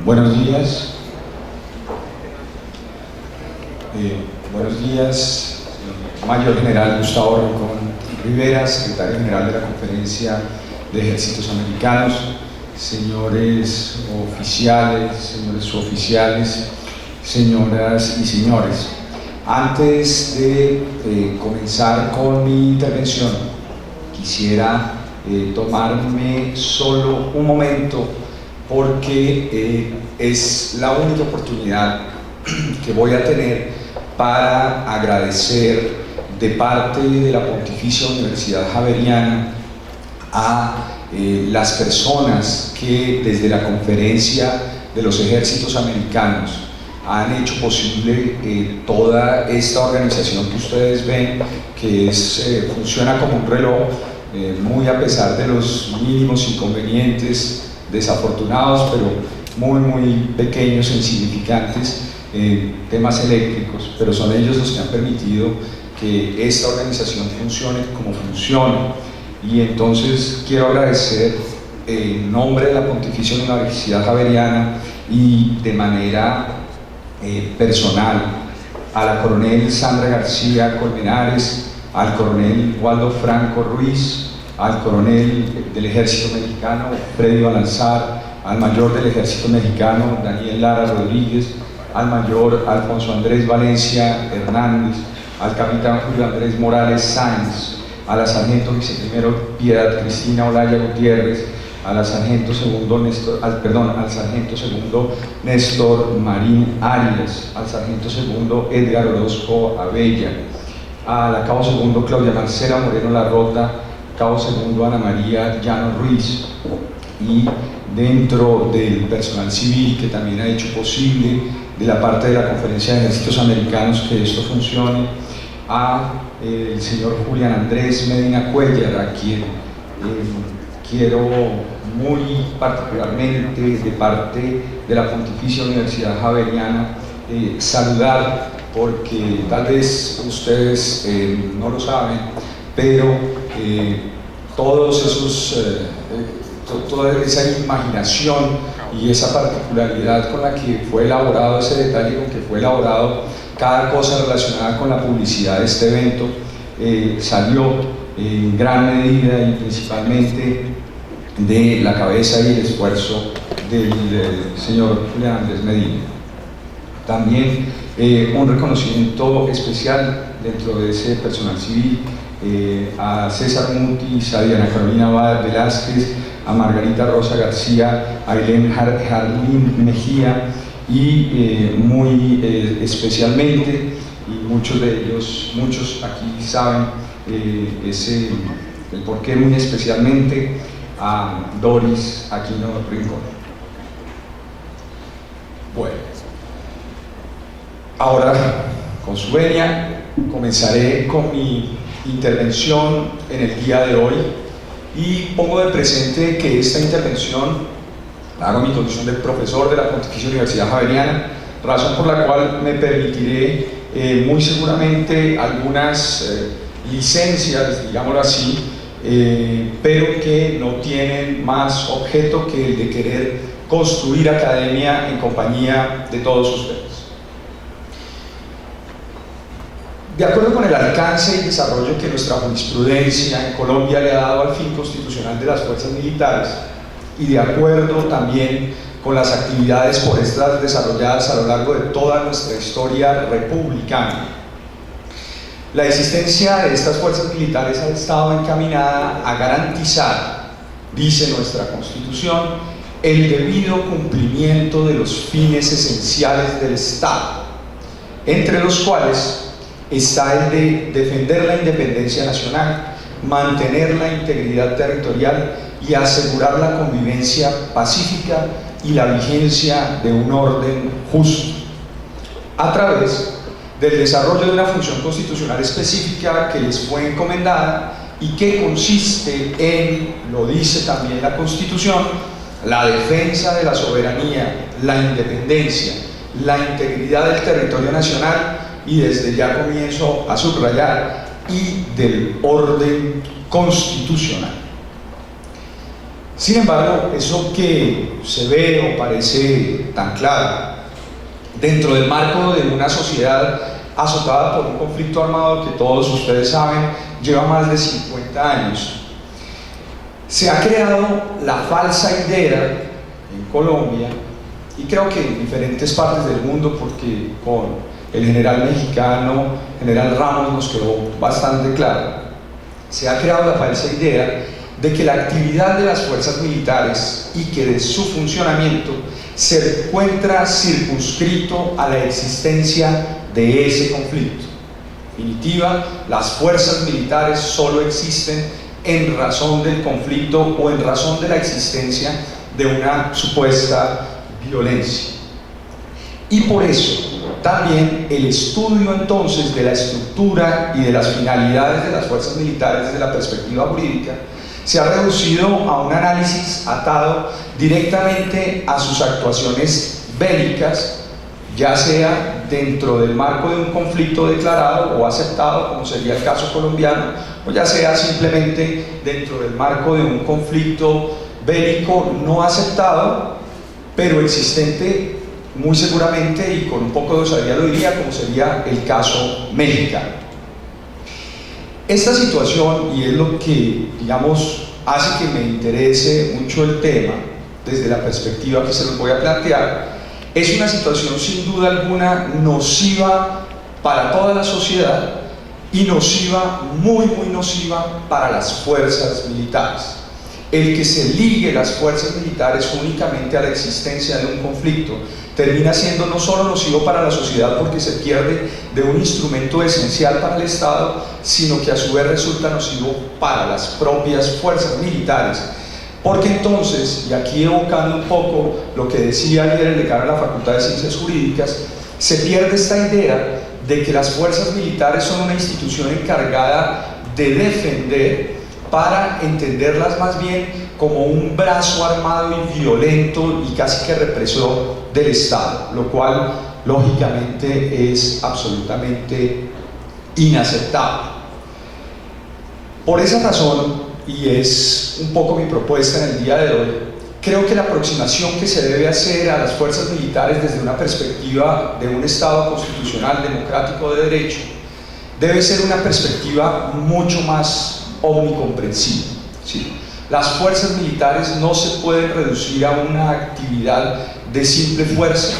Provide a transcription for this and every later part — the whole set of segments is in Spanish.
Buenos días. Buenos días, Mayor General Gustavo Rincón Rivera, Secretario General de la Conferencia de Ejércitos Americanos, señores oficiales, señores suboficiales, señoras y señores. Antes de comenzar con mi intervención, quisiera tomarme solo un momento porque es la única oportunidad que voy a tener para agradecer de parte de la Pontificia Universidad Javeriana a las personas que desde la Conferencia de los Ejércitos Americanos han hecho posible toda esta organización que ustedes ven, que funciona como un reloj, muy a pesar de los mínimos inconvenientes desafortunados, pero muy pequeños e insignificantes, temas eléctricos, pero son ellos los que han permitido que esta organización funcione como funciona. Y entonces quiero agradecer en nombre de la Pontificia Universidad Javeriana y de manera personal a la coronel Sandra García Colmenares, al coronel Waldo Franco Ruiz, al coronel del Ejército Mexicano Freddy Balanzar, al mayor del Ejército Mexicano Daniel Lara Rodríguez, al mayor Alfonso Andrés Valencia Hernández, al capitán Julio Andrés Morales Sáenz, a la sargento viceprimero Piedad Cristina Olaya Gutiérrez, a la sargento segundo al sargento segundo Néstor Marín Arias, al sargento segundo Edgar Orozco Abella, a la cabo segundo Claudia Marcela Moreno Larrota, cabo segundo Ana María Llano Ruiz, y dentro del personal civil que también ha hecho posible de la parte de la Conferencia de Ejércitos Americanos que esto funcione, a el señor Julián Andrés Medina Cuellar, a quien quiero muy particularmente de parte de la Pontificia Universidad Javeriana saludar, porque tal vez ustedes no lo saben, pero toda esa imaginación y esa particularidad con la que fue elaborado ese detalle, con que fue elaborado cada cosa relacionada con la publicidad de este evento, salió en gran medida y principalmente de la cabeza y el esfuerzo del señor Julián Andrés Medina. También un reconocimiento especial dentro de ese personal civil a César Mutis, a Diana Carolina Velázquez, a Margarita Rosa García, a Ailén Jarlín Mejía y muy especialmente, y muchos de ellos, muchos aquí saben el porqué, muy especialmente a Doris Aquino Rincón. Bueno, ahora con su venia comenzaré con mi intervención en el día de hoy y pongo de presente que esta intervención hago mi condición de profesor de la Pontificia Universidad Javeriana, razón por la cual me permitiré muy seguramente algunas licencias, digámoslo así, pero que no tienen más objeto que el de querer construir academia en compañía de todos ustedes. De acuerdo con el alcance y desarrollo que nuestra jurisprudencia en Colombia le ha dado al fin constitucional de las fuerzas militares, y de acuerdo también con las actividades por estas desarrolladas a lo largo de toda nuestra historia republicana, la existencia de estas fuerzas militares ha estado encaminada a garantizar, dice nuestra Constitución, el debido cumplimiento de los fines esenciales del Estado, entre los cuales está el de defender la independencia nacional, mantener la integridad territorial y asegurar la convivencia pacífica y la vigencia de un orden justo, a través del desarrollo de una función constitucional específica que les fue encomendada y que consiste en, lo dice también la Constitución, la defensa de la soberanía, la independencia, la integridad del territorio nacional, y desde ya comienzo a subrayar, y del orden constitucional. Sin embargo, eso que se ve o parece tan claro dentro del marco de una sociedad azotada por un conflicto armado que todos ustedes saben lleva más de 50 años, se ha creado la falsa idea en Colombia, y creo que en diferentes partes del mundo, porque con el general mexicano, general Ramos, nos quedó bastante claro, se ha creado la falsa idea de que la actividad de las fuerzas militares y que de su funcionamiento se encuentra circunscrito a la existencia de ese conflicto. En definitiva, las fuerzas militares solo existen en razón del conflicto o en razón de la existencia de una supuesta violencia. Y por eso también el estudio entonces de la estructura y de las finalidades de las fuerzas militares desde la perspectiva jurídica se ha reducido a un análisis atado directamente a sus actuaciones bélicas, ya sea dentro del marco de un conflicto declarado o aceptado, como sería el caso colombiano, o ya sea simplemente dentro del marco de un conflicto bélico no aceptado, pero existente muy seguramente, y con un poco de osadía lo diría, como sería el caso mexicano. Esta situación, y es lo que, digamos, hace que me interese mucho el tema desde la perspectiva que se los voy a plantear, es una situación sin duda alguna nociva para toda la sociedad y nociva, muy nociva para las fuerzas militares. El que se ligue las fuerzas militares únicamente a la existencia de un conflicto termina siendo no solo nocivo para la sociedad porque se pierde de un instrumento esencial para el Estado, sino que a su vez resulta nocivo para las propias fuerzas militares. Porque entonces, y aquí evocando un poco lo que decía ayer el decano de la Facultad de Ciencias Jurídicas, se pierde esta idea de que las fuerzas militares son una institución encargada de defender, para entenderlas más bien como un brazo armado y violento y casi que represor del Estado, lo cual lógicamente es absolutamente inaceptable. Por esa razón, y es un poco mi propuesta en el día de hoy, creo que la aproximación que se debe hacer a las fuerzas militares desde una perspectiva de un Estado constitucional, democrático, de derecho, debe ser una perspectiva mucho más omnicomprensible. ¿Sí? Las fuerzas militares no se pueden reducir a una actividad de simple fuerza,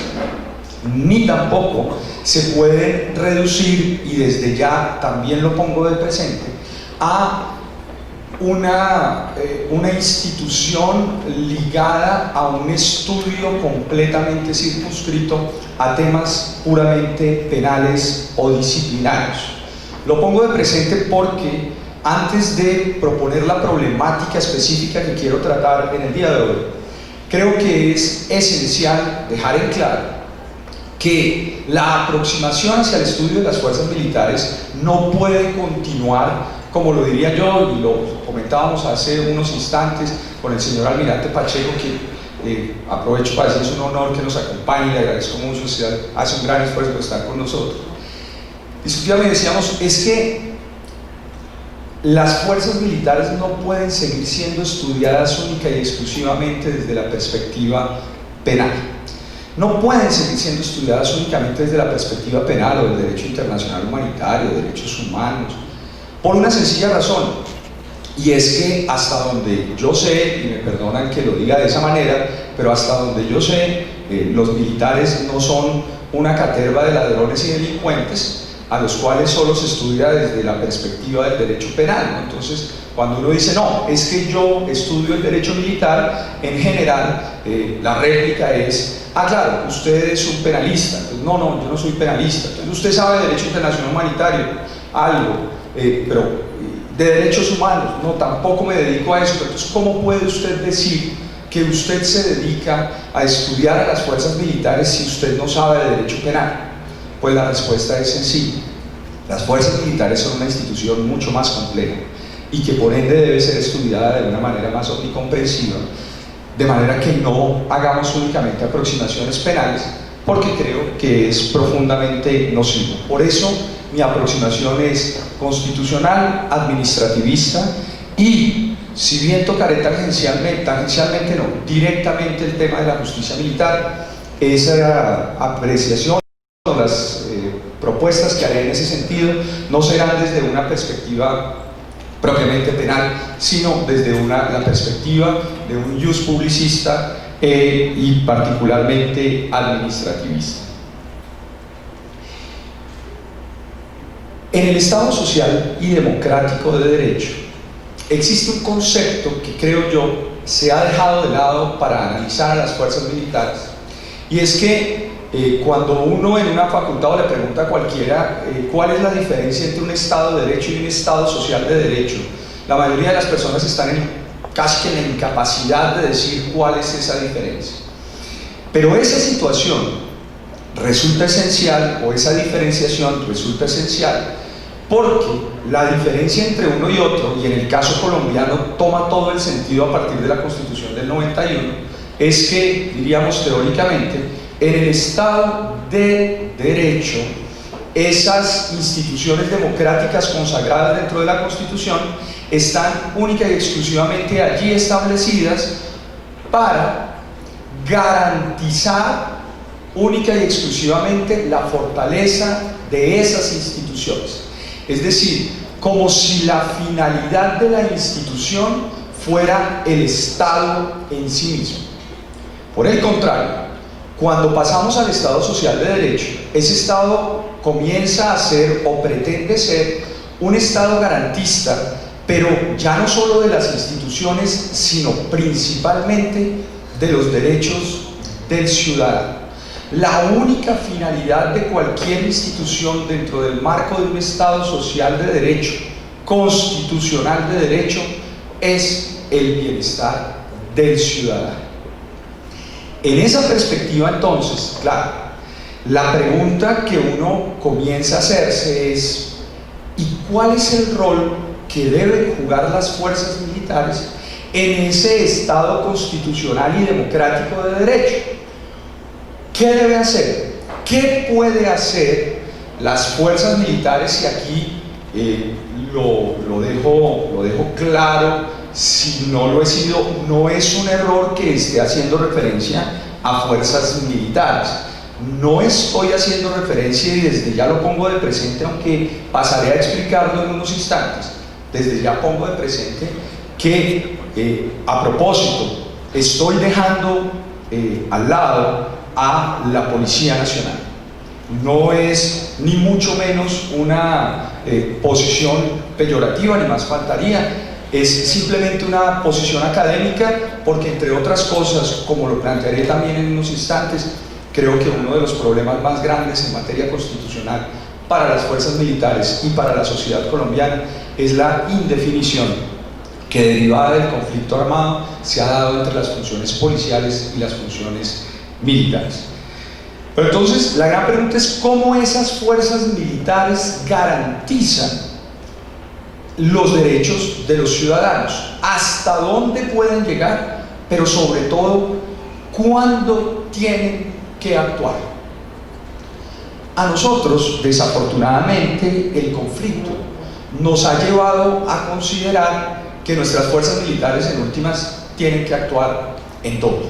ni tampoco se pueden reducir, y desde ya también lo pongo de presente, a una institución ligada a un estudio completamente circunscrito a temas puramente penales o disciplinarios. Lo pongo de presente porque antes de proponer la problemática específica que quiero tratar en el día de hoy, creo que es esencial dejar en claro que la aproximación hacia el estudio de las fuerzas militares no puede continuar, como lo diría yo, y lo comentábamos hace unos instantes con el señor almirante Pacheco, que aprovecho para decir, es un honor que nos acompañe, le agradezco mucho, hace un gran esfuerzo por estar con nosotros. Discutíamos y decíamos, es que las fuerzas militares no pueden seguir siendo estudiadas única y exclusivamente desde la perspectiva penal. No pueden seguir siendo estudiadas únicamente desde la perspectiva penal o del derecho internacional humanitario, derechos humanos, por una sencilla razón, y es que hasta donde yo sé, y me perdonan que lo diga de esa manera, pero hasta donde yo sé, los militares no son una caterva de ladrones y delincuentes a los cuales solo se estudia desde la perspectiva del derecho penal, ¿no? Entonces, cuando uno dice, no, es que yo estudio el derecho militar, en general, la réplica es, claro, usted es un penalista. Entonces, no, yo no soy penalista. Entonces, usted sabe de derecho internacional humanitario, algo, pero de derechos humanos, no, tampoco me dedico a eso. Entonces, ¿cómo puede usted decir que usted se dedica a estudiar a las fuerzas militares si usted no sabe de derecho penal? Pues la respuesta es sencilla. Las fuerzas militares son una institución mucho más compleja y que por ende debe ser estudiada de una manera más omnicomprensiva, de manera que no hagamos únicamente aproximaciones penales, porque creo que es profundamente nocivo. Por eso mi aproximación es constitucional, administrativista y si bien tocaré tangencialmente no, directamente el tema de la justicia militar, esa apreciación o las propuestas que haré en ese sentido no serán desde una perspectiva propiamente penal, sino desde la perspectiva de un jus publicista y particularmente administrativista. En el Estado social y democrático de derecho existe un concepto que creo yo se ha dejado de lado para analizar a las fuerzas militares, y es que cuando uno en una facultad le pregunta a cualquiera cuál es la diferencia entre un Estado de derecho y un Estado social de derecho, la mayoría de las personas están casi que en la incapacidad de decir cuál es esa diferencia. Pero esa situación resulta esencial, o esa diferenciación resulta esencial, porque la diferencia entre uno y otro, y en el caso colombiano toma todo el sentido a partir de la Constitución del 91, es que, diríamos teóricamente, en el Estado de Derecho, esas instituciones democráticas consagradas dentro de la Constitución están única y exclusivamente allí establecidas para garantizar única y exclusivamente la fortaleza de esas instituciones. Es decir, como si la finalidad de la institución fuera el Estado en sí mismo. Por el contrario, cuando pasamos al Estado social de derecho, ese Estado comienza a ser o pretende ser un Estado garantista, pero ya no solo de las instituciones, sino principalmente de los derechos del ciudadano. La única finalidad de cualquier institución dentro del marco de un Estado social de derecho, constitucional de derecho, es el bienestar del ciudadano. En esa perspectiva, entonces, claro, la pregunta que uno comienza a hacerse es: ¿y cuál es el rol que deben jugar las fuerzas militares en ese Estado constitucional y democrático de derecho? ¿Qué debe hacer? ¿Qué puede hacer las fuerzas militares? Y aquí lo dejo claro, si no lo he sido, no es un error que esté haciendo referencia a fuerzas militares. No estoy haciendo referencia, y desde ya lo pongo de presente, aunque pasaré a explicarlo en unos instantes. Desde ya pongo de presente que, a propósito, estoy dejando al lado a la Policía Nacional. No es ni mucho menos una posición peyorativa, ni más faltaría, es simplemente una posición académica, porque entre otras cosas, como lo plantearé también en unos instantes, creo que uno de los problemas más grandes en materia constitucional para las fuerzas militares y para la sociedad colombiana es la indefinición que, derivada del conflicto armado, se ha dado entre las funciones policiales y las funciones militares. Pero entonces la gran pregunta es cómo esas fuerzas militares garantizan los derechos de los ciudadanos, hasta dónde pueden llegar, pero sobre todo cuándo tienen que actuar. A nosotros, desafortunadamente, el conflicto nos ha llevado a considerar que nuestras fuerzas militares en últimas tienen que actuar en todo,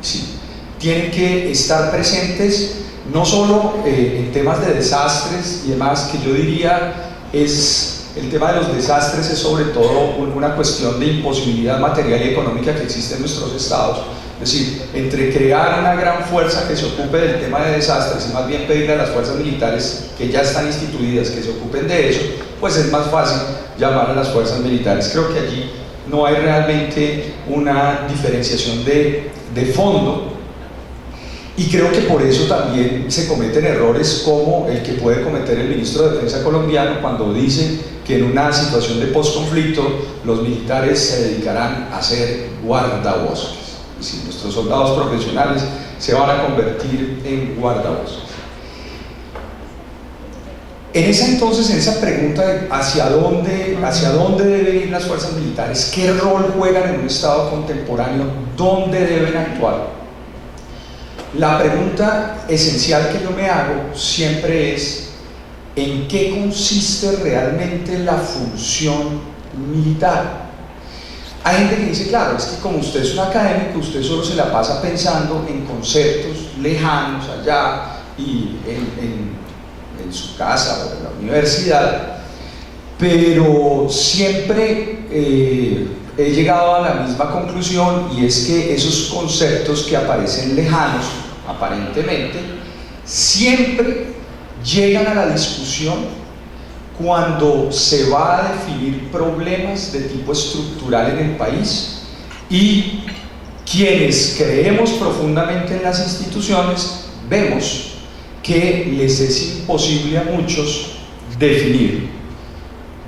¿sí? Tienen que estar presentes no solo en temas de desastres y demás, que yo diría el tema de los desastres es sobre todo una cuestión de imposibilidad material y económica que existe en nuestros estados. Es decir, entre crear una gran fuerza que se ocupe del tema de desastres y más bien pedirle a las fuerzas militares que ya están instituidas que se ocupen de eso, pues es más fácil llamar a las fuerzas militares. Creo que allí no hay realmente una diferenciación de fondo. Y creo que por eso también se cometen errores como el que puede cometer el ministro de Defensa colombiano cuando dice que en una situación de postconflicto los militares se dedicarán a ser guardabosques. Es decir, nuestros soldados profesionales se van a convertir en guardabosques. En esa pregunta de hacia dónde deben ir las fuerzas militares, qué rol juegan en un Estado contemporáneo, dónde deben actuar, la pregunta esencial que yo me hago siempre es: ¿en qué consiste realmente la función militar? Hay gente que dice, claro, es que como usted es un académico, usted solo se la pasa pensando en conceptos lejanos allá y en su casa o en la universidad, pero siempre he llegado a la misma conclusión, y es que esos conceptos que aparecen lejanos, aparentemente, siempre llegan a la discusión cuando se va a definir problemas de tipo estructural en el país, y quienes creemos profundamente en las instituciones vemos que les es imposible a muchos definir.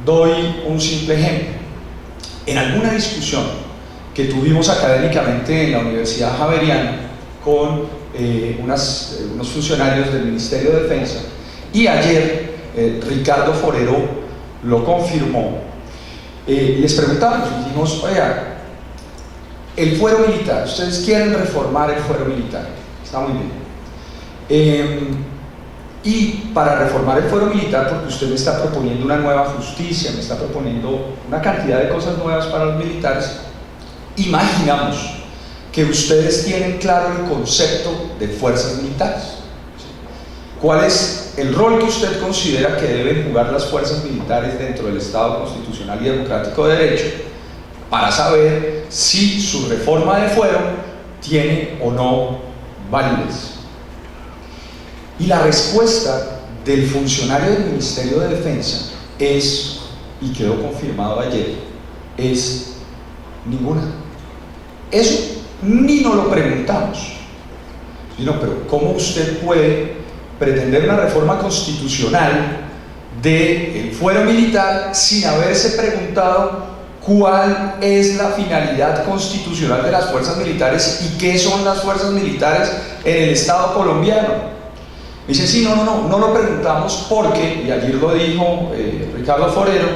Doy un simple ejemplo. En alguna discusión que tuvimos académicamente en la Universidad Javeriana con unos funcionarios del Ministerio de Defensa, y ayer Ricardo Forero lo confirmó, les preguntamos, dijimos, oiga, el fuero militar, ustedes quieren reformar el fuero militar, está muy bien, y para reformar el fuero militar, porque usted me está proponiendo una nueva justicia, me está proponiendo una cantidad de cosas nuevas para los militares, imaginamos que ustedes tienen claro el concepto de fuerzas militares. ¿Cuál es el rol que usted considera que deben jugar las fuerzas militares dentro del Estado constitucional y democrático de derecho, para saber si su reforma de fuero tiene o no validez? Y la respuesta del funcionario del Ministerio de Defensa es, y quedó confirmado ayer, es ninguna. Eso ni nos lo preguntamos. Sino, pero ¿cómo usted puede pretender una reforma constitucional del fuero militar sin haberse preguntado cuál es la finalidad constitucional de las fuerzas militares y qué son las fuerzas militares en el Estado colombiano? Me dice, sí, no lo preguntamos porque, y ayer lo dijo Ricardo Forero,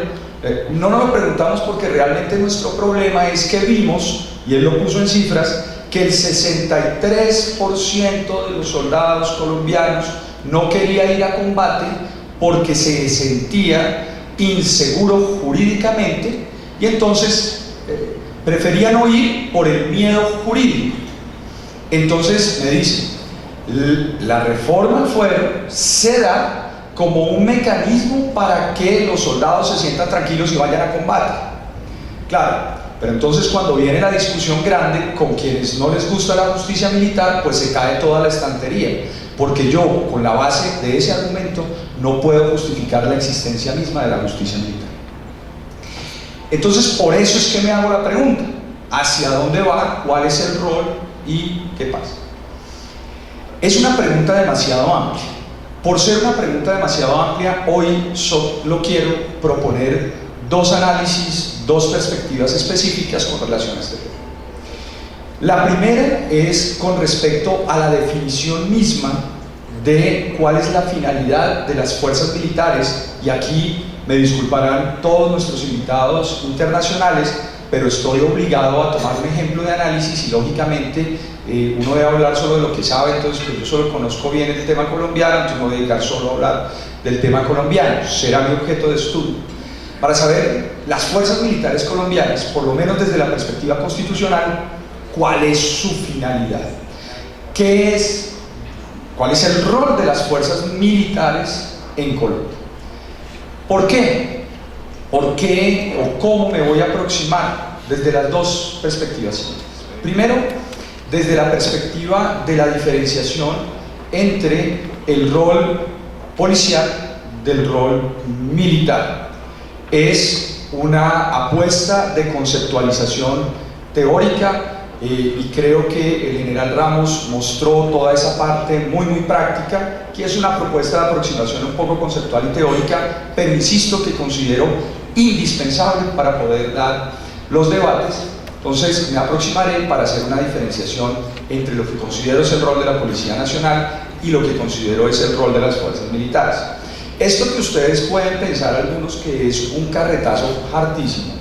no nos lo preguntamos porque realmente nuestro problema es que vimos, y él lo puso en cifras, que el 63% de los soldados colombianos no quería ir a combate porque se sentía inseguro jurídicamente, y entonces preferían no ir por el miedo jurídico. Entonces me dice, la reforma al fuero se da como un mecanismo para que los soldados se sientan tranquilos y vayan a combate. Claro, pero entonces cuando viene la discusión grande con quienes no les gusta la justicia militar, pues se cae toda la estantería, porque yo, con la base de ese argumento, no puedo justificar la existencia misma de la justicia militar. Entonces, por eso es que me hago la pregunta, ¿hacia dónde va? ¿Cuál es el rol? ¿Y qué pasa? Es una pregunta demasiado amplia. Por ser una pregunta demasiado amplia, hoy solo quiero proponer dos análisis, dos perspectivas específicas con relación a este tema. La primera es con respecto a la definición misma de cuál es la finalidad de las fuerzas militares, y aquí me disculparán todos nuestros invitados internacionales, pero estoy obligado a tomar un ejemplo de análisis, y lógicamente uno debe hablar solo de lo que sabe. Entonces, pues yo solo conozco bien el tema colombiano, entonces me voy a dedicar solo a hablar del tema colombiano, será mi objeto de estudio. Para saber las fuerzas militares colombianas, por lo menos desde la perspectiva constitucional, ¿cuál es su finalidad? ¿Cuál es el rol de las fuerzas militares en Colombia? ¿Por qué? ¿Por qué o cómo me voy a aproximar? Desde las dos perspectivas siguientes. Primero, desde la perspectiva de la diferenciación entre el rol policial del rol militar. Es una apuesta de conceptualización teórica, y creo que el general Ramos mostró toda esa parte muy práctica, que es una propuesta de aproximación un poco conceptual y teórica, pero insisto que considero indispensable para poder dar los debates. Entonces me aproximaré para hacer una diferenciación entre lo que considero es el rol de la Policía Nacional y lo que considero es el rol de las fuerzas militares. Esto que ustedes pueden pensar algunos que es un carretazo hartísimo,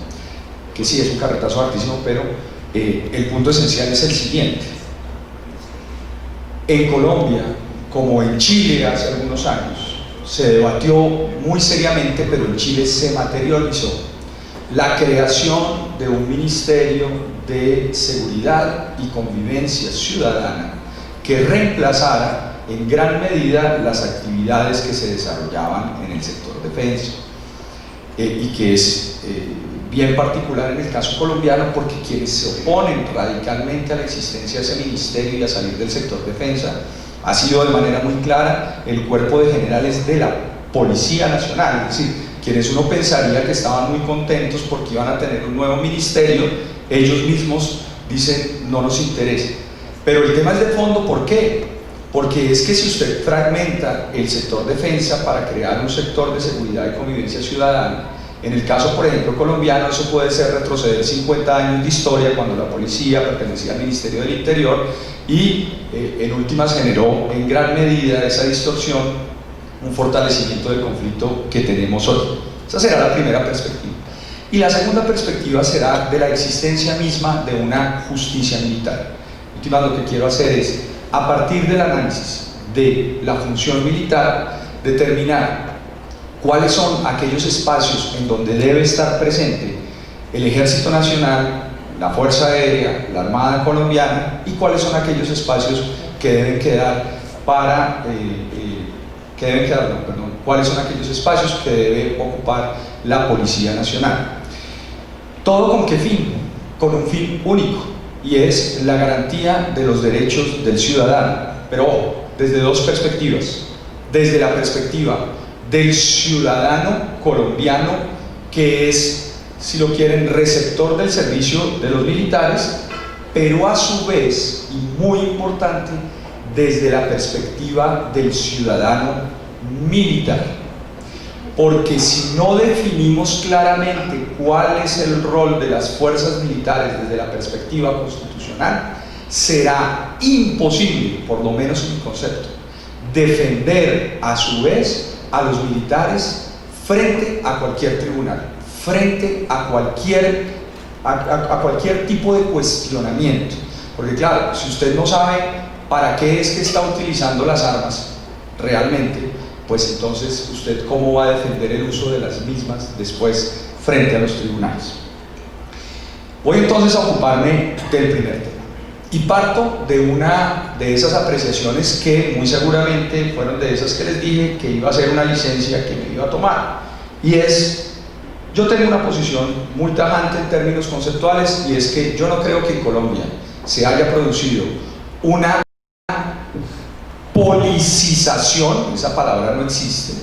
que sí es un carretazo hartísimo, pero el punto esencial es el siguiente. En Colombia, como en Chile hace algunos años, se debatió muy seriamente, pero en Chile se materializó la creación de un Ministerio de Seguridad y Convivencia Ciudadana que reemplazara en gran medida las actividades que se desarrollaban en el sector defensa, y que es bien particular en el caso colombiano, porque quienes se oponen radicalmente a la existencia de ese ministerio y a salir del sector defensa ha sido de manera muy clara el cuerpo de generales de la Policía Nacional, es decir, quienes uno pensaría que estaban muy contentos porque iban a tener un nuevo ministerio, ellos mismos dicen no nos interesa. Pero el tema es de fondo. ¿Por qué? Porque es que si usted fragmenta el sector defensa para crear un sector de seguridad y convivencia ciudadana, en el caso, por ejemplo, colombiano, eso puede ser retroceder 50 años de historia, cuando la policía pertenecía al Ministerio del Interior y en últimas generó en gran medida esa distorsión un fortalecimiento del conflicto que tenemos hoy. Esa será la primera perspectiva. Y la segunda perspectiva será de la existencia misma de una justicia militar. Última, lo que quiero hacer es, a partir del análisis de la función militar, determinar cuáles son aquellos espacios en donde debe estar presente el Ejército Nacional, la Fuerza Aérea, la Armada Colombiana, y cuáles son aquellos espacios que deben quedar cuáles son aquellos espacios que debe ocupar la Policía Nacional. ¿Todo con qué fin? Con un fin único, y es la garantía de los derechos del ciudadano, pero ojo, desde dos perspectivas. Desde la perspectiva del ciudadano colombiano, que es, si lo quieren, receptor del servicio de los militares, pero a su vez, y muy importante, desde la perspectiva del ciudadano militar. Porque si no definimos claramente cuál es el rol de las fuerzas militares desde la perspectiva constitucional, será imposible, por lo menos en mi concepto, defender a su vez a los militares frente a cualquier tribunal, frente a cualquier tipo de cuestionamiento. Porque claro, si usted no sabe para qué es que está utilizando las armas realmente, pues entonces usted cómo va a defender el uso de las mismas después frente a los tribunales. Voy entonces a ocuparme del primer tema y parto de una de esas apreciaciones que muy seguramente fueron de esas que les dije que iba a ser una licencia que me iba a tomar, y es: yo tengo una posición muy tajante en términos conceptuales, y es que yo no creo que en Colombia se haya producido una policización, esa palabra no existe,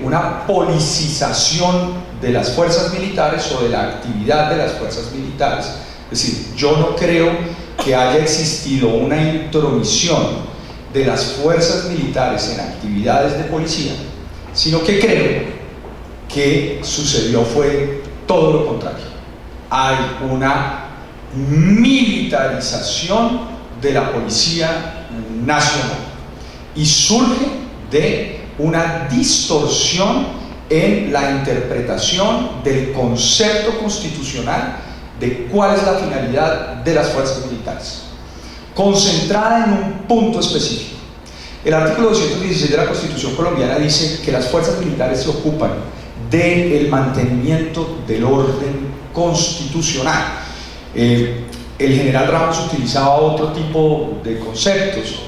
una policización de las fuerzas militares o de la actividad de las fuerzas militares. Es decir, yo no creo que haya existido una intromisión de las fuerzas militares en actividades de policía, sino que creo que sucedió fue todo lo contrario. Hay una militarización de la Policía Nacional y surge de una distorsión en la interpretación del concepto constitucional de cuál es la finalidad de las fuerzas militares, concentrada en un punto específico. El artículo 216 de la Constitución colombiana dice que las fuerzas militares se ocupan del mantenimiento del orden constitucional. El general Ramos utilizaba otro tipo de conceptos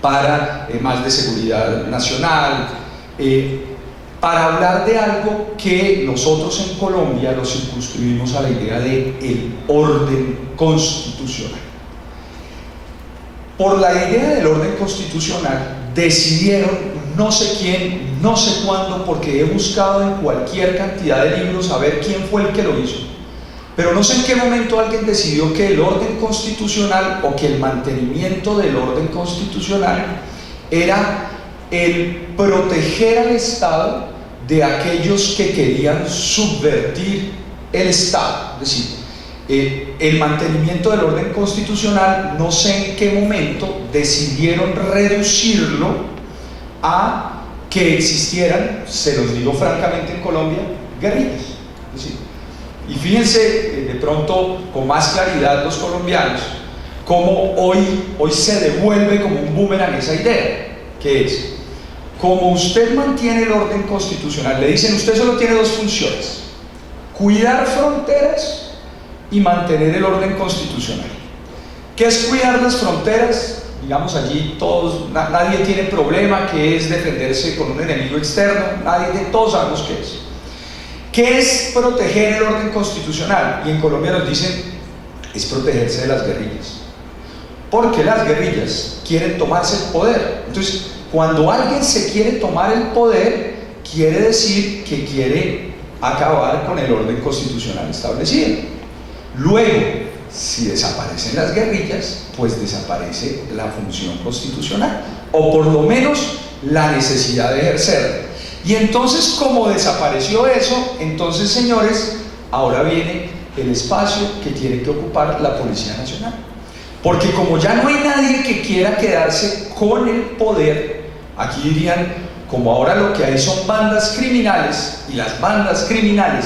para más de seguridad nacional, para hablar de algo que nosotros en Colombia lo circunscribimos a la idea de el orden constitucional. Por la idea del orden constitucional decidieron, no sé quién, no sé cuándo, porque he buscado en cualquier cantidad de libros a ver quién fue el que lo hizo, pero no sé en qué momento alguien decidió que el orden constitucional o que el mantenimiento del orden constitucional era el proteger al Estado de aquellos que querían subvertir el Estado. Es decir, el mantenimiento del orden constitucional, no sé en qué momento decidieron reducirlo a que existieran, se los digo francamente, en Colombia, guerrillas. Es decir, y fíjense de pronto con más claridad los colombianos cómo hoy se devuelve como un boomerang esa idea, que es: como usted mantiene el orden constitucional, le dicen usted solo tiene dos funciones: cuidar fronteras y mantener el orden constitucional. ¿Qué es cuidar las fronteras? Digamos allí todos, nadie tiene problema, que es defenderse con un enemigo externo, todos sabemos qué es. ¿Qué es proteger el orden constitucional? Y en Colombia nos dicen, es protegerse de las guerrillas. Porque las guerrillas quieren tomarse el poder. Entonces, cuando alguien se quiere tomar el poder, quiere decir que quiere acabar con el orden constitucional establecido. Luego, si desaparecen las guerrillas, pues desaparece la función constitucional, o por lo menos la necesidad de ejercerla. Y entonces, como desapareció eso, entonces, señores, ahora viene el espacio que tiene que ocupar la Policía Nacional. Porque como ya no hay nadie que quiera quedarse con el poder, aquí dirían, como ahora lo que hay son bandas criminales, y las bandas criminales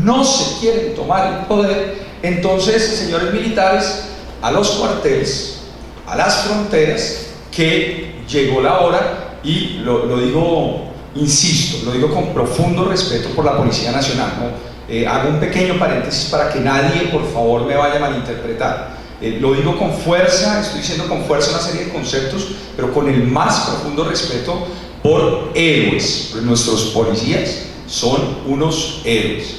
no se quieren tomar el poder, entonces, señores militares, a los cuarteles, a las fronteras, que llegó la hora, y lo digo, insisto, lo digo con profundo respeto por la Policía Nacional, ¿no? Hago un pequeño paréntesis para que nadie, por favor, me vaya a malinterpretar. Lo digo con fuerza, estoy diciendo con fuerza una serie de conceptos, pero con el más profundo respeto por héroes. Nuestros policías son unos héroes.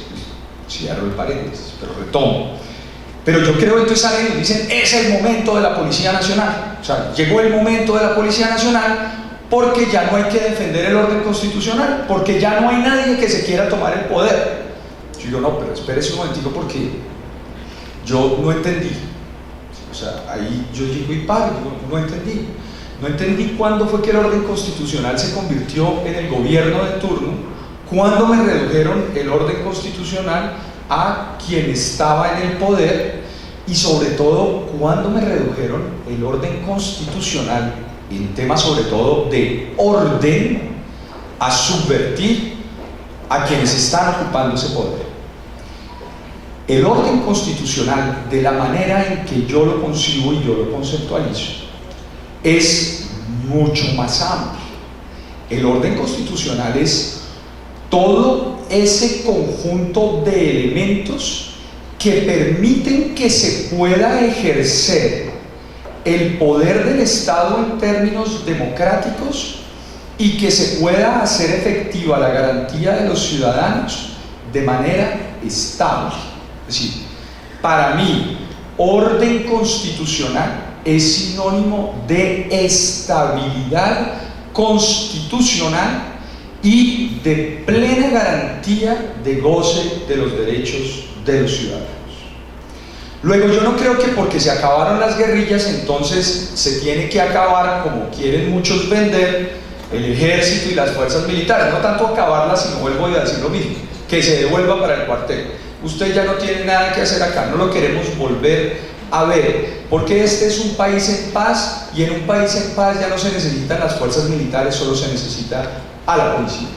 Cierro el paréntesis, pero retomo. Pero yo creo, entonces salen y nos dicen, es el momento de la Policía Nacional. O sea, llegó el momento de la Policía Nacional porque ya no hay que defender el orden constitucional, porque ya no hay nadie que se quiera tomar el poder. Yo digo, no, pero espérese un momentico porque yo no entendí. O sea, ahí yo digo y paro, no entendí. No entendí cuándo fue que el orden constitucional se convirtió en el gobierno de turno, cuándo me redujeron el orden constitucional a quien estaba en el poder, y sobre todo, cuándo me redujeron el orden constitucional en temas sobre todo de orden a subvertir a quienes están ocupando ese poder. El orden constitucional, de la manera en que yo lo concibo y yo lo conceptualizo, es mucho más amplio. El orden constitucional es todo ese conjunto de elementos que permiten que se pueda ejercer el poder del Estado en términos democráticos y que se pueda hacer efectiva la garantía de los ciudadanos de manera estable. Es decir, para mí, orden constitucional es sinónimo de estabilidad constitucional y de plena garantía de goce de los derechos de los ciudadanos. Luego, yo no creo que porque se acabaron las guerrillas, entonces se tiene que acabar, como quieren muchos vender, el ejército y las fuerzas militares. No tanto acabarlas, sino vuelvo a decir lo mismo, que se devuelva para el cuartel. Usted ya no tiene nada que hacer acá, no lo queremos volver a ver, porque este es un país en paz, y en un país en paz ya no se necesitan las fuerzas militares, solo se necesita a la policía.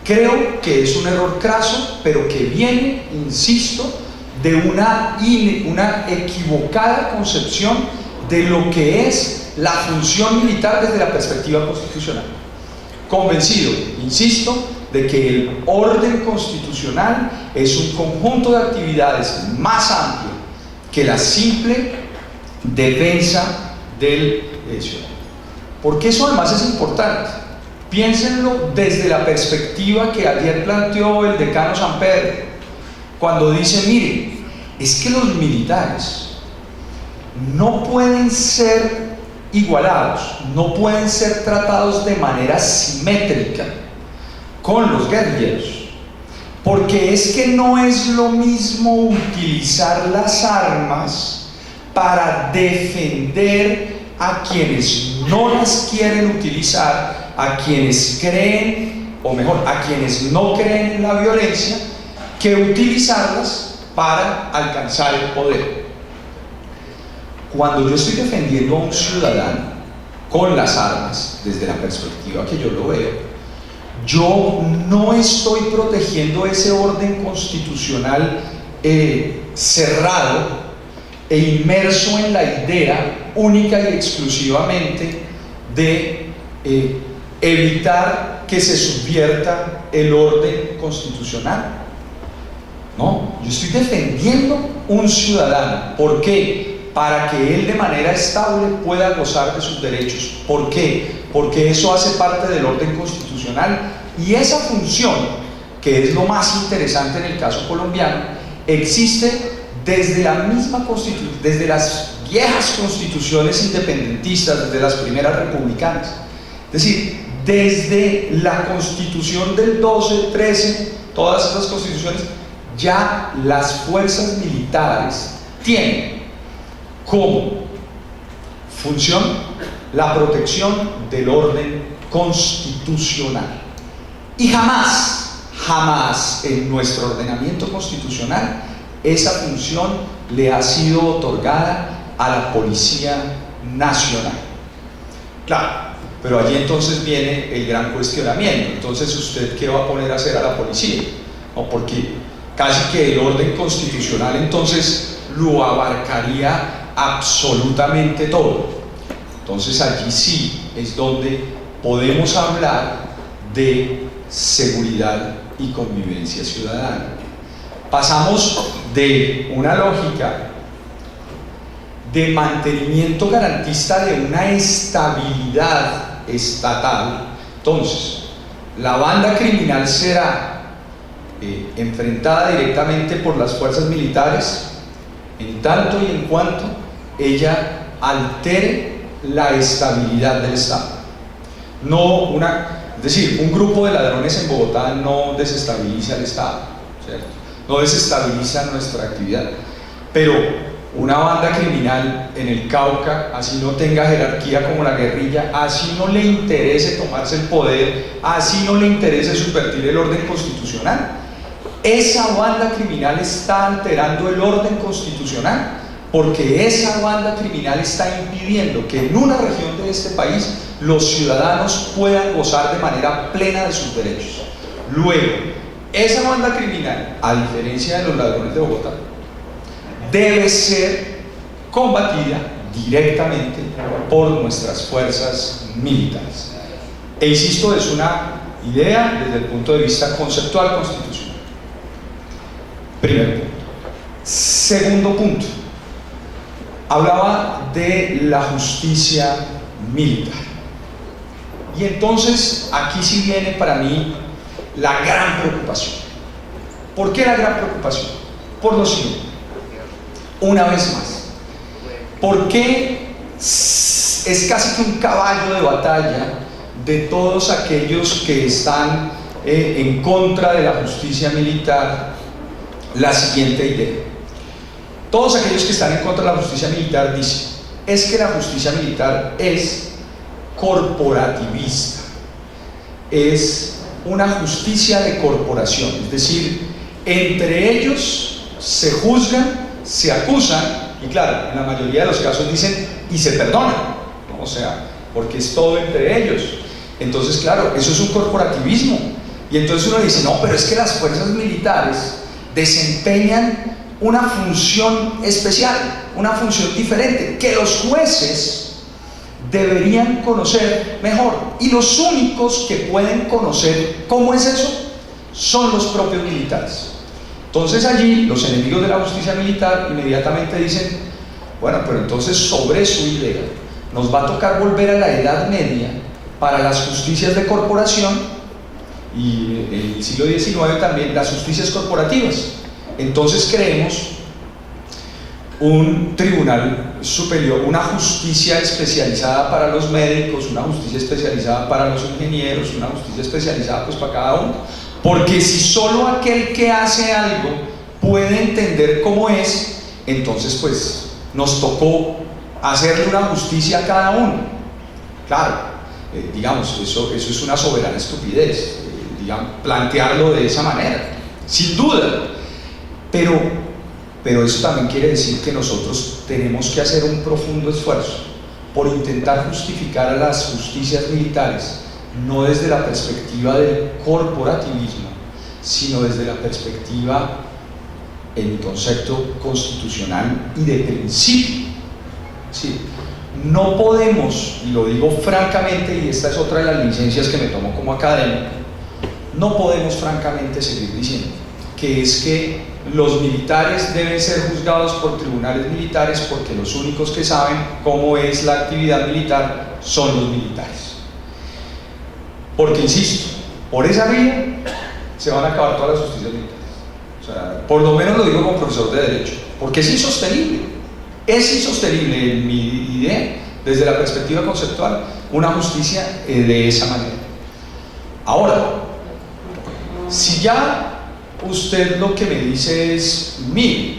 Creo que es un error craso, pero que viene, insisto, de una equivocada concepción de lo que es la función militar desde la perspectiva constitucional. Convencido, insisto, de que el orden constitucional es un conjunto de actividades más amplio que la simple defensa del ciudadano. Porque eso además es importante. Piénsenlo desde la perspectiva que ayer planteó el decano Samper, cuando dice, mire, es que los militares no pueden ser igualados, no pueden ser tratados de manera simétrica con los guerrilleros, porque es que no es lo mismo utilizar las armas para defender a quienes no las quieren utilizar, a quienes creen, o mejor, a quienes no creen en la violencia, que utilizarlas para alcanzar el poder. Cuando yo estoy defendiendo a un ciudadano con las armas, desde la perspectiva que yo lo veo, yo no estoy protegiendo ese orden constitucional cerrado e inmerso en la idea única y exclusivamente de evitar que se subvierta el orden constitucional. No, yo estoy defendiendo un ciudadano. ¿Por qué? Para que él de manera estable pueda gozar de sus derechos. ¿Por qué? Porque eso hace parte del orden constitucional, y esa función, que es lo más interesante en el caso colombiano, existe desde la misma constitución, desde las viejas constituciones independentistas, desde las primeras republicanas. Es decir, desde la constitución del 12, 13, todas esas constituciones, ya las fuerzas militares tienen como función la protección del orden constitucional. Y jamás en nuestro ordenamiento constitucional esa función le ha sido otorgada a la Policía Nacional. Claro, pero allí entonces viene el gran cuestionamiento. Entonces, ¿usted qué va a poner a hacer a la policía? No, porque casi que el orden constitucional entonces lo abarcaría absolutamente todo. Entonces allí sí es donde podemos hablar de seguridad y convivencia ciudadana. Pasamos de una lógica de mantenimiento garantista de una estabilidad estatal. Entonces, la banda criminal será enfrentada directamente por las fuerzas militares en tanto y en cuanto ella altere la estabilidad del Estado. Es decir, un grupo de ladrones en Bogotá no desestabiliza el Estado, ¿cierto? No desestabiliza nuestra actividad, pero una banda criminal en el Cauca, así no tenga jerarquía como la guerrilla, así no le interese tomarse el poder, así no le interese subvertir el orden constitucional, esa banda criminal está alterando el orden constitucional, porque esa banda criminal está impidiendo que en una región de este país los ciudadanos puedan gozar de manera plena de sus derechos. Luego, esa banda criminal, a diferencia de los ladrones de Bogotá, debe ser combatida directamente por nuestras fuerzas militares. E insisto, es una idea desde el punto de vista conceptual constitucional. Primer punto. Segundo punto. Hablaba de la justicia militar. Y entonces aquí sí viene para mí la gran preocupación. ¿Por qué la gran preocupación? Por lo siguiente. Una vez más, ¿por qué es casi que un caballo de batalla de todos aquellos que están en contra de la justicia militar la siguiente idea? Todos aquellos que están en contra de la justicia militar dicen, es que la justicia militar es corporativista, es una justicia de corporación, es decir, entre ellos se juzgan, se acusan, y claro, en la mayoría de los casos dicen y se perdonan, ¿no? O sea, porque es todo entre ellos. Entonces, claro, eso es un corporativismo. Y entonces uno dice, no, pero es que las fuerzas militares desempeñan una función especial, una función diferente, que los jueces deberían conocer mejor. Y los únicos que pueden conocer cómo es eso son los propios militares. Entonces allí los enemigos de la justicia militar inmediatamente dicen, bueno, pero entonces sobre su idea nos va a tocar volver a la Edad Media para las justicias de corporación, y en el siglo XIX también las justicias corporativas. Entonces creemos un tribunal superior, una justicia especializada para los médicos, una justicia especializada para los ingenieros, una justicia especializada pues para cada uno, porque si solo aquel que hace algo puede entender cómo es, entonces pues nos tocó hacerle una justicia a cada uno. Claro, digamos, eso es una soberana estupidez, digamos, plantearlo de esa manera, sin duda, pero eso también quiere decir que nosotros tenemos que hacer un profundo esfuerzo por intentar justificar a las justicias militares, no desde la perspectiva del corporativismo, sino desde la perspectiva, en concepto constitucional y de principio. ¿Sí? No podemos, y lo digo francamente, y esta es otra de las licencias que me tomo como académico, no podemos francamente seguir diciendo que es que los militares deben ser juzgados por tribunales militares porque los únicos que saben cómo es la actividad militar son los militares. Porque, insisto, por esa vía se van a acabar todas las justicias militares. O sea, por lo menos lo digo como profesor de Derecho, porque es insostenible. Es insostenible, en mi idea, desde la perspectiva conceptual, una justicia de esa manera. Ahora, si ya usted lo que me dice es, mire,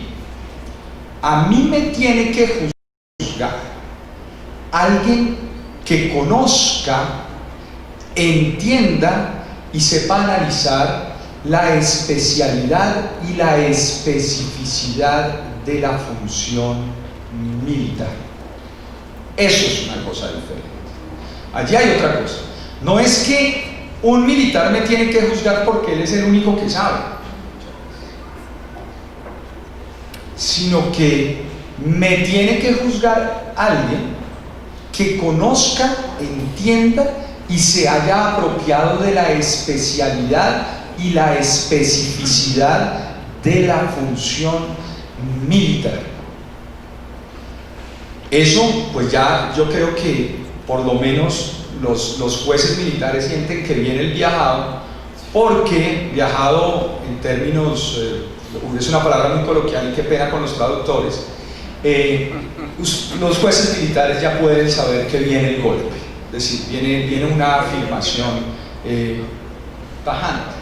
a mí me tiene que juzgar alguien que conozca, entienda y sepa analizar la especialidad y la especificidad de la función militar. Eso es una cosa diferente. Allí hay otra cosa. No es que un militar me tiene que juzgar porque él es el único que sabe, sino que me tiene que juzgar alguien que conozca, entienda y se haya apropiado de la especialidad y la especificidad de la función militar. Eso, pues ya yo creo que por lo menos los jueces militares sienten que viene el viajado, porque viajado en términos, es una palabra muy coloquial y qué pena con los traductores, los jueces militares ya pueden saber que viene el golpe, es decir, viene una afirmación tajante.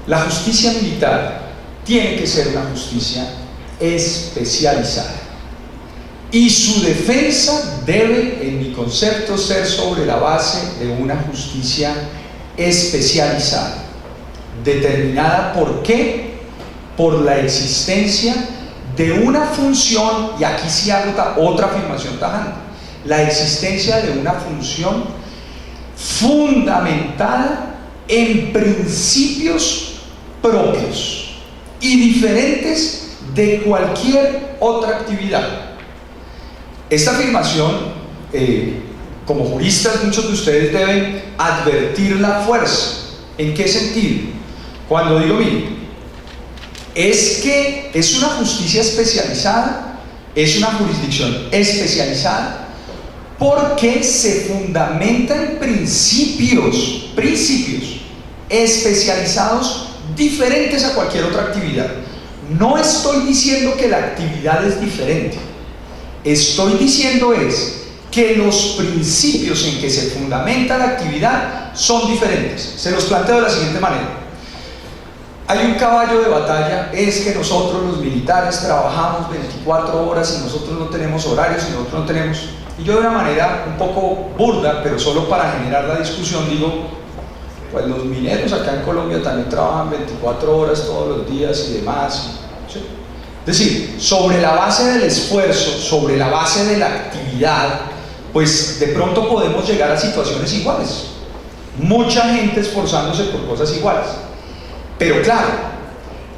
La justicia militar tiene que ser una justicia especializada y su defensa debe, en mi concepto, ser sobre la base de una justicia especializada, determinada ¿por qué? Por la existencia de una función, y aquí sí hago otra afirmación tajante, la existencia de una función fundamentada en principios propios y diferentes de cualquier otra actividad. Esta afirmación, como juristas, muchos de ustedes deben advertir la fuerza. ¿En qué sentido? Cuando digo, mire, es que es una justicia especializada, es una jurisdicción especializada, porque se fundamenta en principios especializados diferentes a cualquier otra actividad. No estoy diciendo que la actividad es diferente, estoy diciendo es que los principios en que se fundamenta la actividad son diferentes. Se los planteo de la siguiente manera. Hay un caballo de batalla, es que nosotros los militares trabajamos 24 horas y nosotros no tenemos horarios y nosotros no tenemos... Y yo de una manera un poco burda, pero solo para generar la discusión, digo, pues los mineros acá en Colombia también trabajan 24 horas todos los días y demás, ¿sí? Es decir, sobre la base del esfuerzo, sobre la base de la actividad, pues de pronto podemos llegar a situaciones iguales, mucha gente esforzándose por cosas iguales. Pero claro,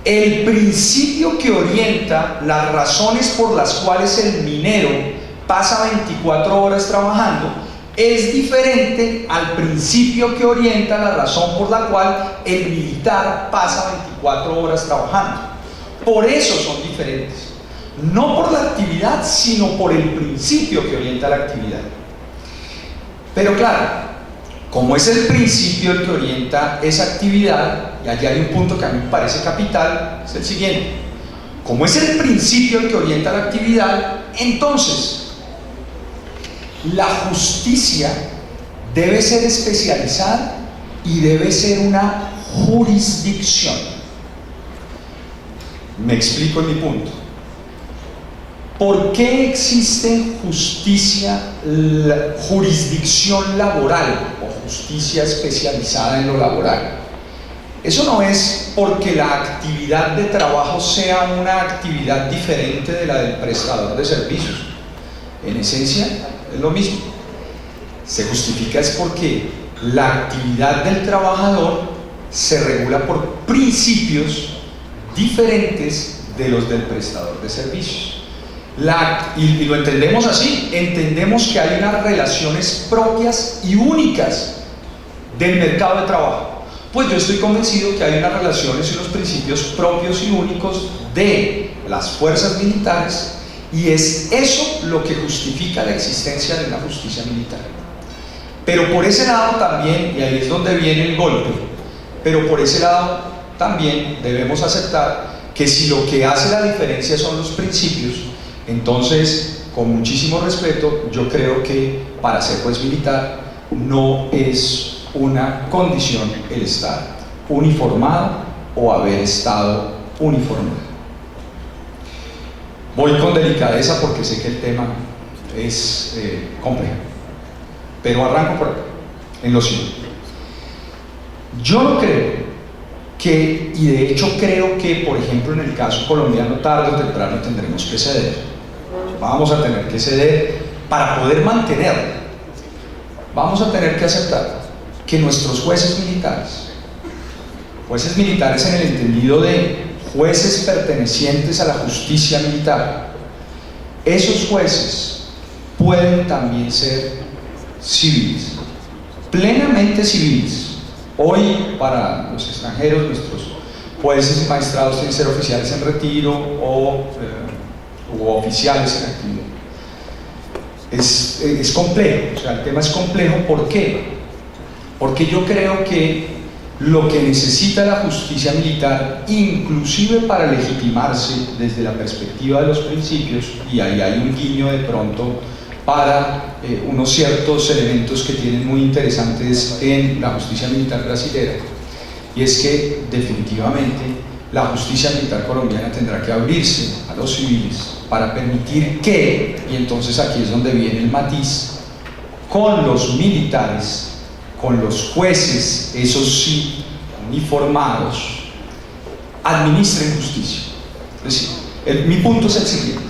el principio que orienta las razones por las cuales el minero pasa 24 horas trabajando es diferente al principio que orienta la razón por la cual el militar pasa 24 horas trabajando. Por eso son diferentes, no por la actividad, sino por el principio que orienta la actividad. Pero claro, como es el principio el que orienta esa actividad, y allí hay un punto que a mí me parece capital, es el siguiente: como es el principio el que orienta la actividad, entonces la justicia debe ser especializada y debe ser una jurisdicción. Me explico en mi punto. ¿Por qué existe jurisdicción laboral o justicia especializada en lo laboral? Eso no es porque la actividad de trabajo sea una actividad diferente de la del prestador de servicios. En esencia es lo mismo. Se justifica es porque la actividad del trabajador se regula por principios diferentes de los del prestador de servicios. Y lo entendemos así, entendemos que hay unas relaciones propias y únicas del mercado de trabajo. pues yo estoy convencido que hay unas relaciones y unos principios propios y únicos de las fuerzas militares, y es eso lo que justifica la existencia de una justicia militar. Pero por ese lado también, y ahí es donde viene el golpe, pero por ese lado también debemos aceptar que si lo que hace la diferencia son los principios, entonces, con muchísimo respeto, yo creo que para ser juez militar no es una condición el estar uniformado o haber estado uniformado. Voy con delicadeza porque sé que el tema es complejo, pero arranco por acá, en lo siguiente. Yo no creo que, y de hecho creo que, por ejemplo, en el caso colombiano, tarde o temprano tendremos que ceder. Vamos a tener que ceder para poder mantenerlo. Vamos a tener que aceptar que nuestros jueces militares en el entendido de jueces pertenecientes a la justicia militar, esos jueces pueden también ser civiles, plenamente civiles. Hoy, para los extranjeros, nuestros jueces y magistrados tienen que ser oficiales en retiro o oficiales en actividad. Es complejo, o sea, el tema es complejo. ¿Por qué? Porque yo creo que lo que necesita la justicia militar, inclusive para legitimarse desde la perspectiva de los principios, y ahí hay un guiño de pronto para unos ciertos elementos que tienen muy interesantes en la justicia militar brasilera, y es que definitivamente la justicia militar colombiana tendrá que abrirse a los civiles para permitir que, y entonces aquí es donde viene el matiz, con los militares, con los jueces, esos sí, uniformados, administren justicia. Es decir, mi punto es el siguiente: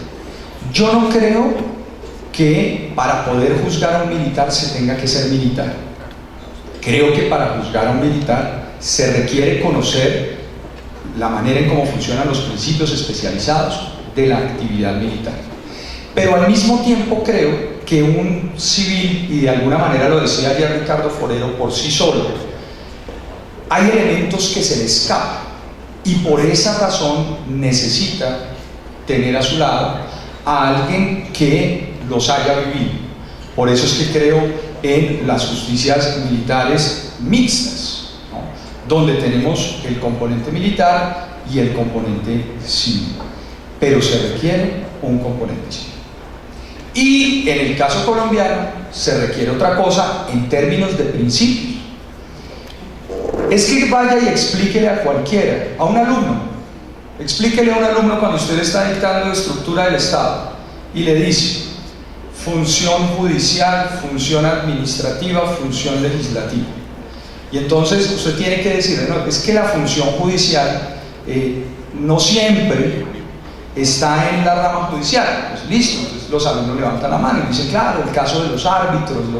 yo no creo que para poder juzgar a un militar se tenga que ser militar. Creo que para juzgar a un militar se requiere conocer la manera en cómo funcionan los principios especializados de la actividad militar. Pero al mismo tiempo creo que un civil, y de alguna manera lo decía ya Ricardo Forero, por sí solo, hay elementos que se le escapan, y por esa razón necesita tener a su lado a alguien que los haya vivido. Por eso es que creo en las justicias militares mixtas, ¿no?, donde tenemos el componente militar y el componente civil, pero se requiere un componente civil. Y en el caso colombiano se requiere otra cosa en términos de principios. Es que vaya y explíquele a cualquiera, a un alumno, explíquele a un alumno cuando usted está dictando estructura del Estado y le dice función judicial, función administrativa, función legislativa, y entonces usted tiene que decirle, no, es que la función judicial no siempre está en la rama judicial. Pues listo, entonces los alumnos levantan la mano y dicen, claro, el caso de los árbitros no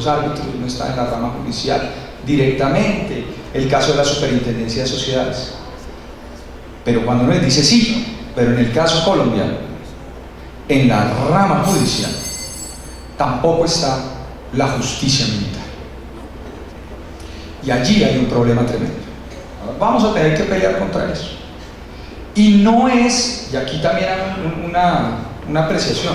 está en la rama judicial directamente, el caso de la superintendencia de sociedades. Pero cuando uno les dice, sí, pero en el caso colombiano, en la rama judicial tampoco está la justicia militar, y allí hay un problema tremendo. Vamos a tener que pelear contra eso. Y no es, y aquí también hay una apreciación,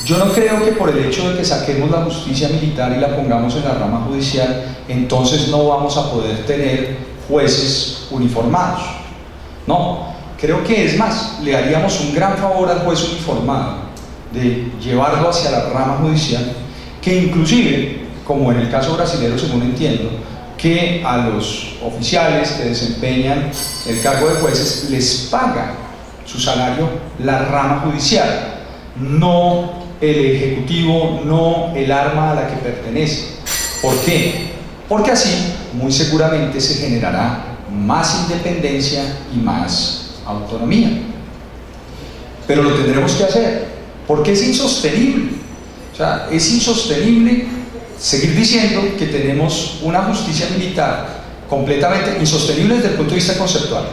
yo no creo que por el hecho de que saquemos la justicia militar y la pongamos en la rama judicial, entonces no vamos a poder tener jueces uniformados. No, creo que es más, le haríamos un gran favor al juez uniformado de llevarlo hacia la rama judicial, que inclusive, como en el caso brasilero, según entiendo, que a los oficiales que desempeñan el cargo de jueces les paga su salario la rama judicial, no el ejecutivo, no el arma a la que pertenece. ¿Por qué? Porque así muy seguramente se generará más independencia y más autonomía. Pero lo tendremos que hacer, porque es insostenible. O sea, es insostenible seguir diciendo que tenemos una justicia militar completamente insostenible desde el punto de vista conceptual,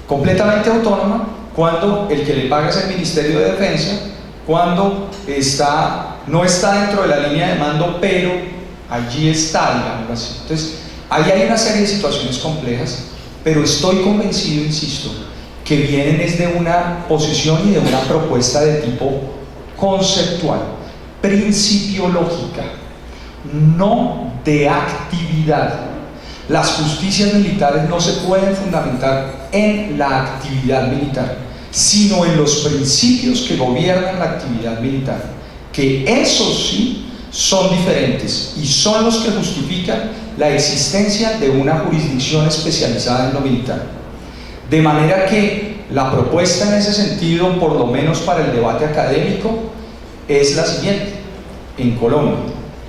completamente autónoma, cuando el que le paga es el Ministerio de Defensa, cuando no está dentro de la línea de mando, pero allí está, digamos así. Entonces, ahí hay una serie de situaciones complejas pero estoy convencido, insisto, que vienen desde una posición y de una propuesta de tipo conceptual, principiológica, no de actividad. Las justicias militares no se pueden fundamentar en la actividad militar, sino en los principios que gobiernan la actividad militar, que esos sí son diferentes y son los que justifican la existencia de una jurisdicción especializada en lo militar. De manera que la propuesta en ese sentido, por lo menos para el debate académico, es la siguiente: en Colombia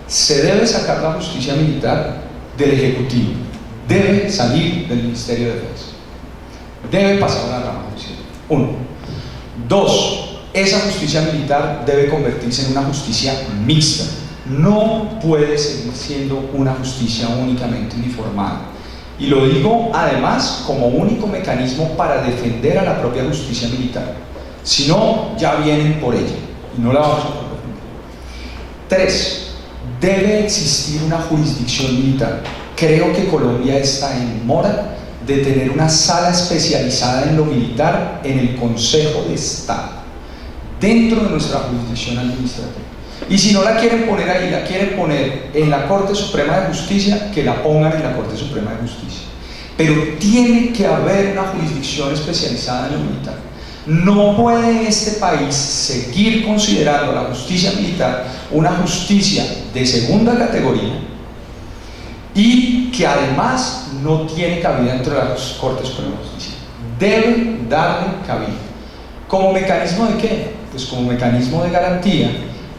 se debe sacar la justicia militar del Ejecutivo, debe salir del Ministerio de Defensa, debe pasar a la rama judicial. 1. 2. Esa justicia militar debe convertirse en una justicia mixta, no puede seguir siendo una justicia únicamente uniformada. Y lo digo además como único mecanismo para defender a la propia justicia militar. Si no, ya vienen por ella y no la vamos a poder defender. 3. Debe existir una jurisdicción militar. Creo que Colombia está en mora de tener una sala especializada en lo militar en el Consejo de Estado, dentro de nuestra jurisdicción administrativa. Y si no la quieren poner ahí, la quieren poner en la Corte Suprema de Justicia, que la pongan en la Corte Suprema de Justicia. Pero tiene que haber una jurisdicción especializada en lo militar. No puede este país seguir considerando la justicia militar una justicia de segunda categoría y que además no tiene cabida dentro de la Corte Suprema de Justicia. Debe darle cabida. ¿Como mecanismo de qué? Pues como mecanismo de garantía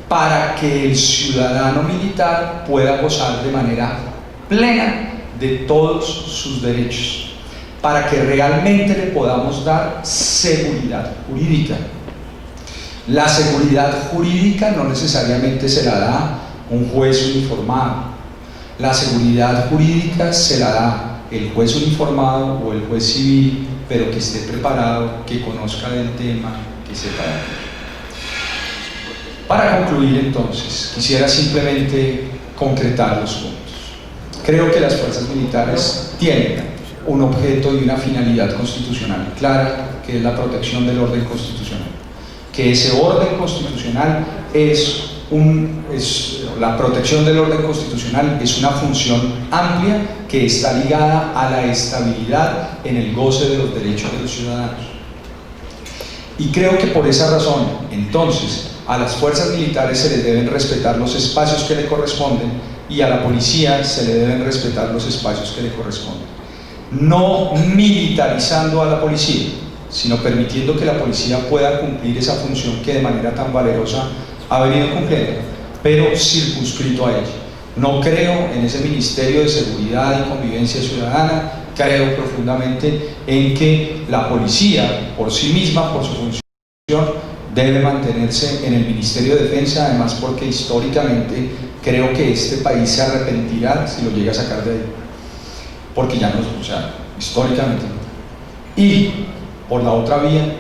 para que el ciudadano militar pueda gozar de manera plena de todos sus derechos, para que realmente le podamos dar seguridad jurídica. La seguridad jurídica no necesariamente se la da un juez uniformado. La seguridad jurídica se la da el juez uniformado o el juez civil, pero que esté preparado, que conozca del tema, que sepa. Para concluir, entonces, quisiera simplemente concretar los puntos. Creo que las fuerzas militares tienen un objeto y una finalidad constitucional clara, que es la protección del orden constitucional. Que ese orden constitucional la protección del orden constitucional es una función amplia que está ligada a la estabilidad en el goce de los derechos de los ciudadanos. Y creo que por esa razón, entonces, a las fuerzas militares se les deben respetar los espacios que le corresponden y a la policía se le deben respetar los espacios que le corresponden. No militarizando a la policía, sino permitiendo que la policía pueda cumplir esa función que de manera tan valerosa ha venido cumpliendo, pero circunscrito a ella. No creo en ese Ministerio de Seguridad y Convivencia Ciudadana. Creo profundamente en que la policía, por sí misma, por su función, debe mantenerse en el Ministerio de Defensa, además porque históricamente creo que este país se arrepentirá si lo llega a sacar de ahí, porque ya no es, o sea, históricamente. Y por la otra vía,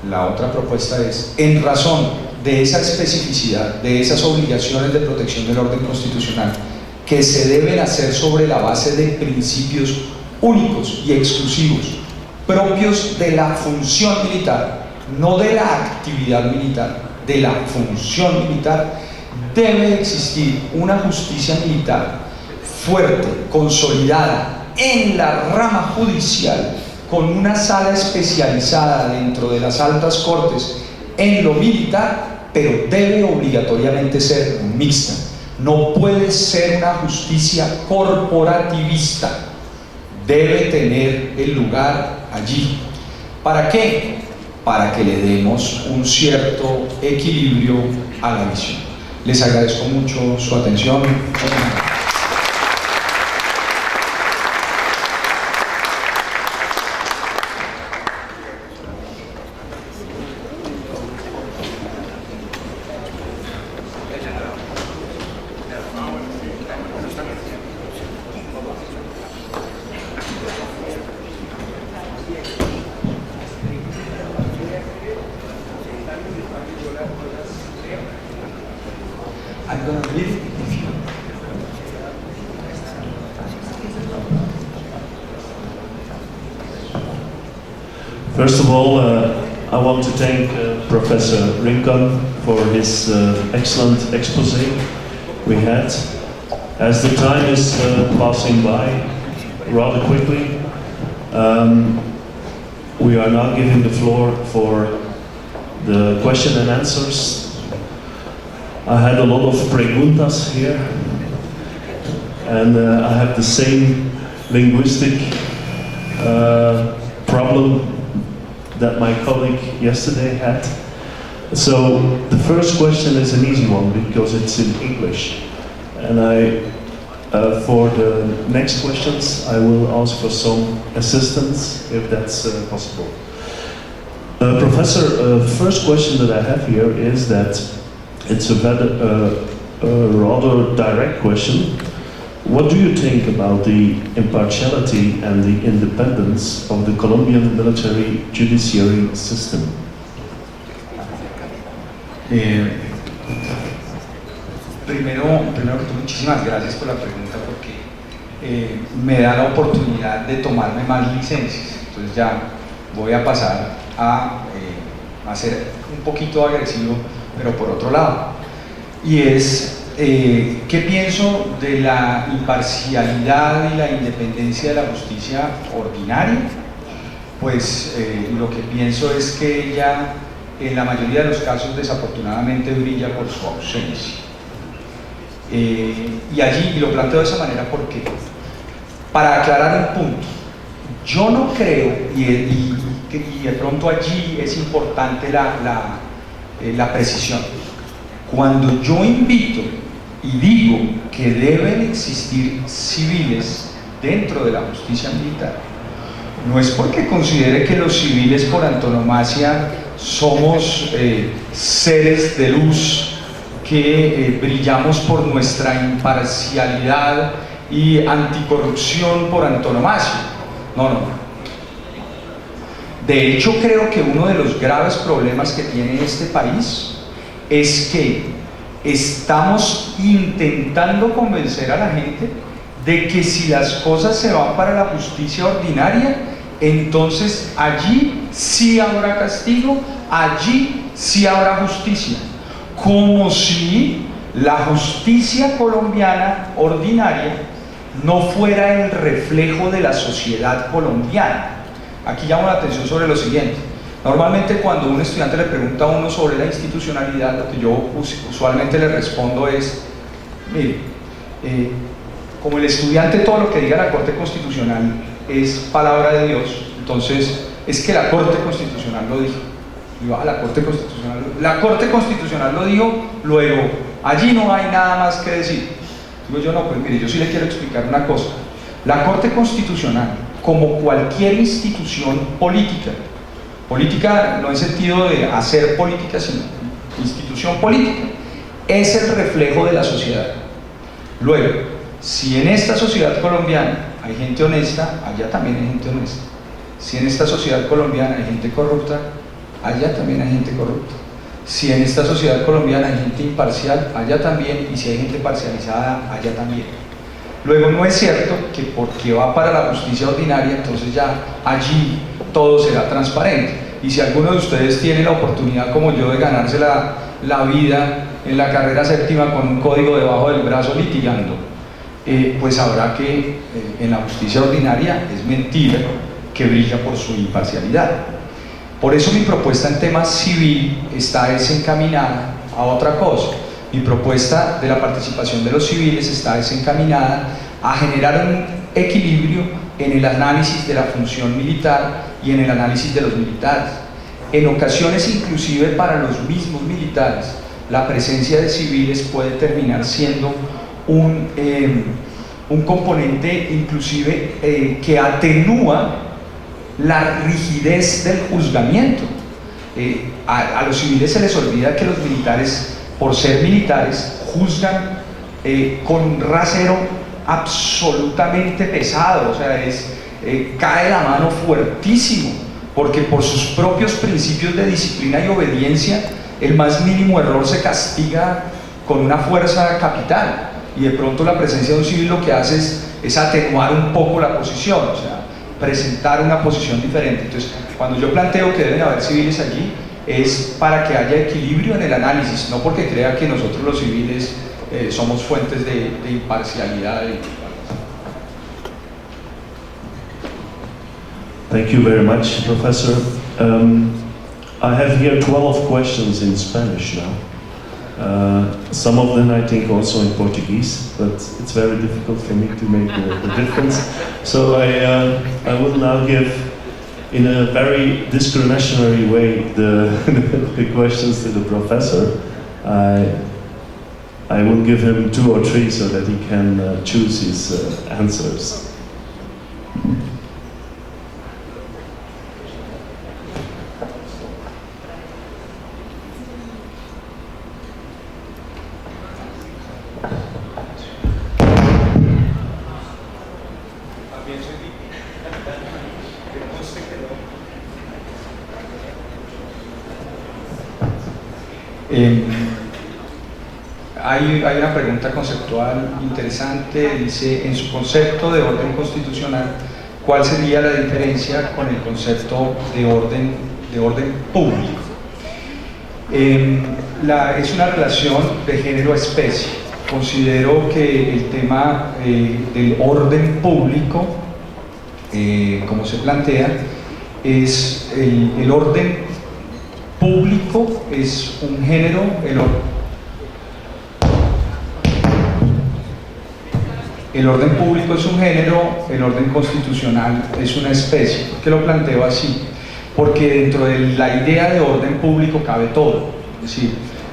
la otra propuesta es, en razón de esa especificidad, de esas obligaciones de protección del orden constitucional, que se deben hacer sobre la base de principios únicos y exclusivos, propios de la función militar, no de la actividad militar, de la función militar, debe existir una justicia militar fuerte, consolidada en la rama judicial, con una sala especializada dentro de las altas cortes en lo militar, pero debe obligatoriamente ser mixta. No puede ser una justicia corporativista, debe tener el lugar allí. ¿Para qué? Para que le demos un cierto equilibrio a la visión. Les agradezco mucho su atención. I'm gonna read it. First of all, I want to thank Professor Rincon for his excellent expose we had. As the time is passing by rather quickly, we are now giving the floor for the question and answers. I had a lot of preguntas here, and I have the same linguistic problem that my colleague yesterday had. So the first question is an easy one because it's in English, and for the next questions I will ask for some assistance if that's possible. Professor, the first question that I have here is that it's a rather direct question. What do you think about the impartiality and the independence of the Colombian military judiciary system? Primero que todo, muchísimas gracias por la pregunta porque me da la oportunidad de tomarme más licencias. Entonces ya voy a pasar a ser un poquito agresivo, pero por otro lado. Y es, ¿qué pienso de la imparcialidad y la independencia de la justicia ordinaria? Pues lo que pienso es que ella, en la mayoría de los casos, desafortunadamente brilla por su ausencia. Y allí, y lo planteo de esa manera porque, para aclarar un punto, yo no creo, y de pronto allí es importante la precisión. Cuando yo invito y digo que deben existir civiles dentro de la justicia militar, no es porque considere que los civiles por antonomasia somos seres de luz que brillamos por nuestra imparcialidad y anticorrupción por antonomasia. No. De hecho, creo que uno de los graves problemas que tiene este país es que estamos intentando convencer a la gente de que si las cosas se van para la justicia ordinaria, entonces allí sí habrá castigo, allí sí habrá justicia. Como si la justicia colombiana ordinaria no fuera el reflejo de la sociedad colombiana. Aquí llamo la atención sobre lo siguiente. Normalmente cuando un estudiante le pregunta a uno sobre la institucionalidad, lo que yo usualmente le respondo es, mire, como el estudiante todo lo que diga la Corte Constitucional es palabra de Dios, entonces es que la Corte Constitucional lo dijo. Digo, la Corte Constitucional lo dijo, luego allí no hay nada más que decir. Digo yo, no, pues mire, yo sí le quiero explicar una cosa. La Corte Constitucional, como cualquier institución política no en sentido de hacer política, sino institución política, es el reflejo de la sociedad. Luego, si en esta sociedad colombiana hay gente honesta, allá también hay gente honesta. Si en esta sociedad colombiana hay gente corrupta, allá también hay gente corrupta. Si en esta sociedad colombiana hay gente imparcial, allá también, y si hay gente parcializada, allá también. Luego, no es cierto que porque va para la justicia ordinaria, entonces ya allí todo será transparente. Y si alguno de ustedes tiene la oportunidad, como yo, de ganarse la vida en la carrera séptima con un código debajo del brazo litigando, pues sabrá que en la justicia ordinaria es mentira que brilla por su imparcialidad. Por eso mi propuesta en tema civil está desencaminada a otra cosa. Mi propuesta de la participación de los civiles está desencaminada a generar un equilibrio en el análisis de la función militar y en el análisis de los militares. En ocasiones, inclusive para los mismos militares, la presencia de civiles puede terminar siendo un componente inclusive que atenúa la rigidez del juzgamiento. A los civiles se les olvida que los militares, por ser militares, juzgan con un rasero absolutamente pesado, o sea, cae la mano fuertísimo, porque por sus propios principios de disciplina y obediencia, el más mínimo error se castiga con una fuerza capital, y de pronto la presencia de un civil lo que hace es atenuar un poco la posición, o sea, presentar una posición diferente. Entonces, cuando yo planteo que deben haber civiles allí, es para que haya equilibrio en el análisis, no porque crea que nosotros los civiles somos fuentes de imparcialidad. Thank you very much, Professor. I have here 12 questions in Spanish now. Some of them I think also in Portuguese, but it's very difficult for me to make the difference. So I will now give, in a very discriminatory way, the questions to the professor. I will give him 2 or 3 so that he can choose his answers. Hay una pregunta conceptual interesante, dice, en su concepto de orden constitucional, ¿cuál sería la diferencia con el concepto de orden público? Es una relación de género-especie. Considero que el tema del orden público, como se plantea, es el orden público, es un género, el orden público es un género, el orden constitucional es una especie. ¿Por qué lo planteo así? Porque dentro de la idea de orden público cabe todo, es decir,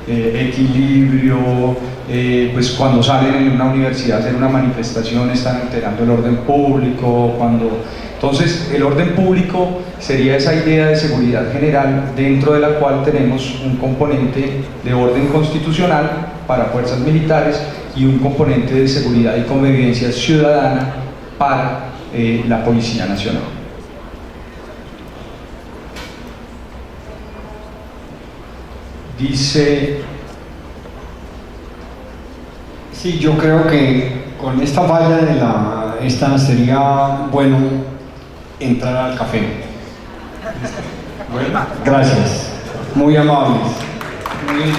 equilibrio, pues cuando salen en una universidad a hacer una manifestación están alterando el orden público, entonces el orden público sería esa idea de seguridad general dentro de la cual tenemos un componente de orden constitucional para fuerzas militares y un componente de seguridad y convivencia ciudadana para la Policía Nacional. Dice... Sí, yo creo que con esta falla esta sería bueno entrar al café. Bueno, gracias. Muy amables. Muy